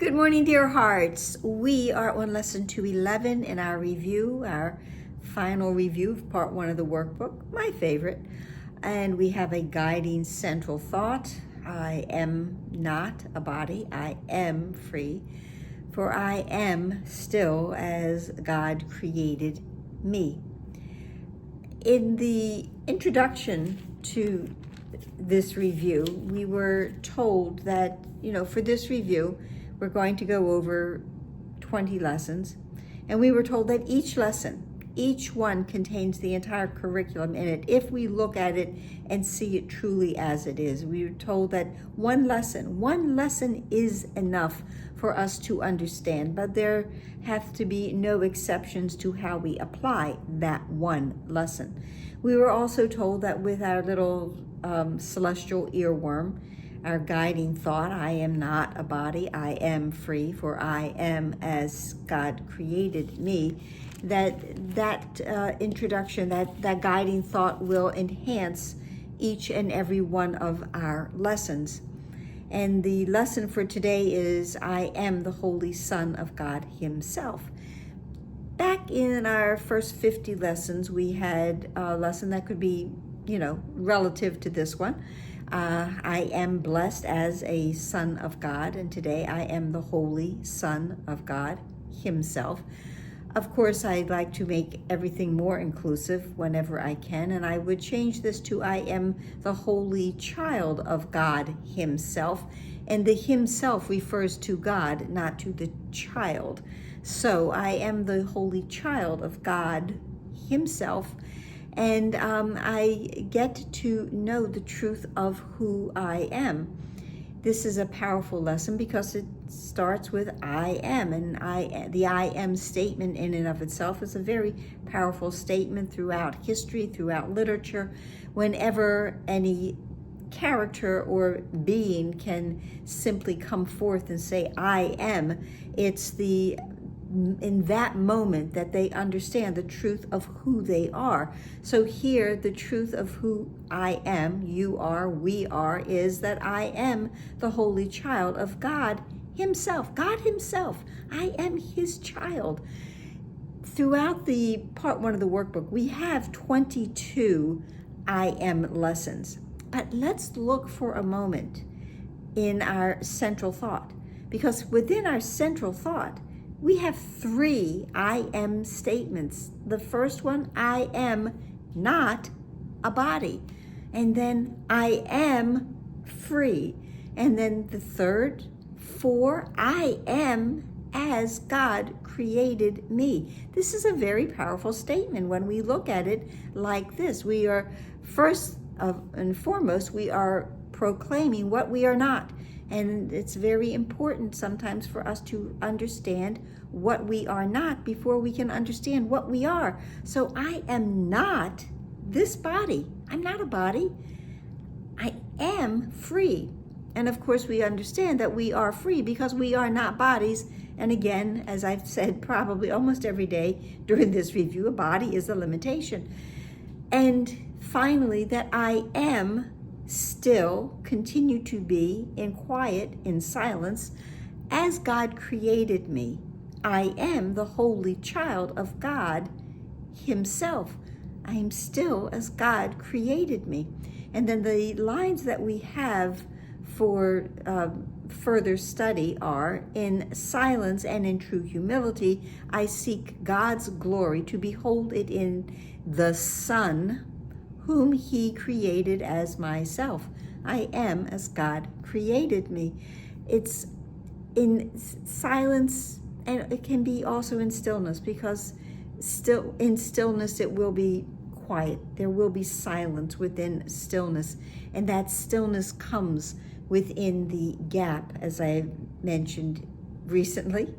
Good morning, dear hearts. We are on lesson 211 in our review, our final review of part 1 of the workbook, my favorite. And we have a guiding central thought. I am not a body. I am free, for I am still as God created me. In the introduction to this review, we were told that, for this review, we're going to go over 20 lessons. And we were told that each lesson, each one contains the entire curriculum in it, if we look at it and see it truly as it is. We were told that one lesson is enough for us to understand, but there have to be no exceptions to how we apply that one lesson. We were also told that with our little celestial earworm, our guiding thought, I am not a body, I am free, for I am as God created me, that introduction, that guiding thought will enhance each and every one of our lessons. And the lesson for today is, I am the Holy Son of God Himself. Back in our first 50 lessons, we had a lesson that could be, relative to this one. I am blessed as a son of God, and today I am the Holy Son of God Himself. Of course, I'd like to make everything more inclusive whenever I can, and I would change this to I am the Holy Child of God Himself, and the Himself refers to God, not to the child. So I am the Holy Child of God Himself, and I get to know the truth of who I am. This is a powerful lesson because it starts with I am, and the I am statement in and of itself is a very powerful statement throughout history, throughout literature. Whenever any character or being can simply come forth and say I am, it's in that moment that they understand the truth of who they are. So here, the truth of who I am, you are, we are, is that I am the Holy Child of God Himself. God Himself. I am His child. Throughout the part 1 of the workbook, we have 22 I am lessons. But let's look for a moment in our central thought, because within our central thought, we have 3 I am statements. The first one, I am not a body. And then I am free. And then the third, 4, I am as God created me. This is a very powerful statement when we look at it like this. We are, first and foremost, we are proclaiming what we are not. And it's very important sometimes for us to understand what we are not before we can understand what we are. So I am not this body. I'm not a body. I am free. And of course, we understand that we are free because we are not bodies. And again, as I've said probably almost every day during this review, a body is a limitation. And finally, that I am still continue to be in quiet, in silence, as God created me. I am the Holy Child of God Himself. I am still as God created me. And then the lines that we have for further study are, in silence and in true humility, I seek God's glory to behold it in the Son, whom He created as myself. I am as God created me. It's in silence, and it can be also in stillness, because in stillness it will be quiet. There will be silence within stillness, and that stillness comes within the gap, as I mentioned recently,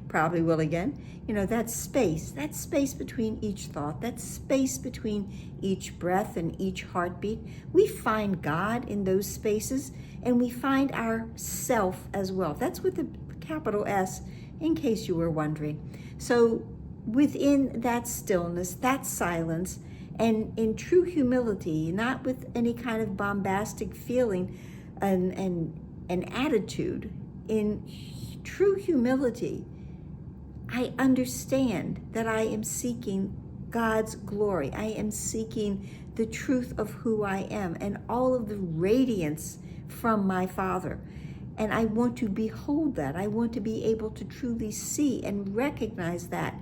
probably will again. That space between each thought, that space between each breath and each heartbeat. We find God in those spaces, and we find our self as well. That's with the capital S, in case you were wondering. So within that stillness, that silence, and in true humility, not with any kind of bombastic feeling and attitude, in true humility, I understand that I am seeking God's glory. I am seeking the truth of who I am and all of the radiance from my Father. And I want to behold that. I want to be able to truly see and recognize that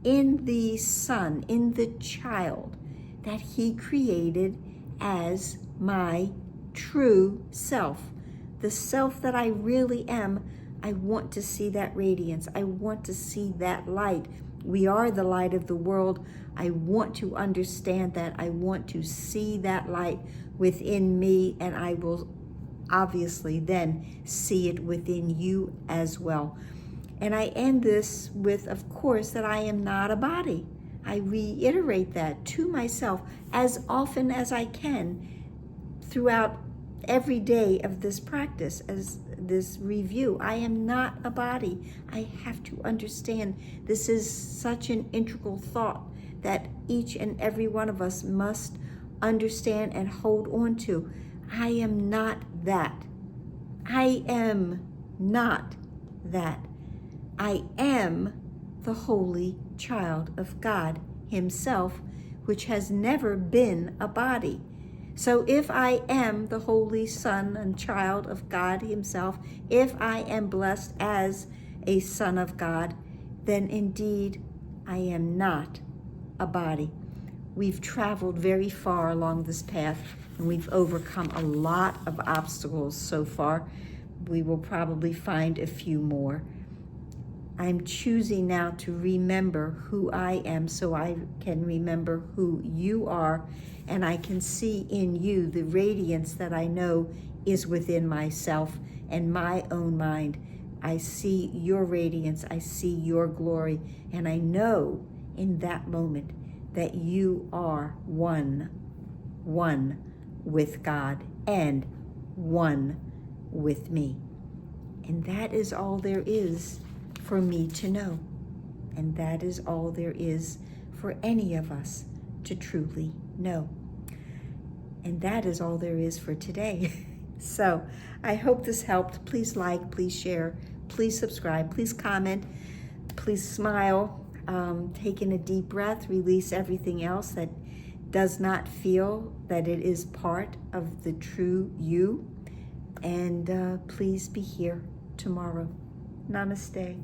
in the Son, in the child that He created as my true self. The self that I really am. I want to see that radiance. I want to see that light. We are the light of the world. I want to understand that. I want to see that light within me, and I will obviously then see it within you as well. And I end this with, of course, that I am not a body. I reiterate that to myself as often as I can throughout every day of this practice, as this review. I am not a body. I have to understand this is such an integral thought that each and every one of us must understand and hold on to. I am not that. I am not that. I am the holy child of God Himself, which has never been a body. So if I am the holy son and child of God Himself, if I am blessed as a son of God, then indeed I am not a body. We've traveled very far along this path, and we've overcome a lot of obstacles so far. We will probably find a few more. I'm choosing now to remember who I am so I can remember who you are, and I can see in you the radiance that I know is within myself and my own mind. I see your radiance, I see your glory, and I know in that moment that you are one with God and one with me. And that is all there is for me to know. And that is all there is for any of us to truly know. And that is all there is for today. So I hope this helped. Please like, please share, please subscribe, please comment, please smile. Take in a deep breath, release everything else that does not feel that it is part of the true you. And please be here tomorrow. Namaste.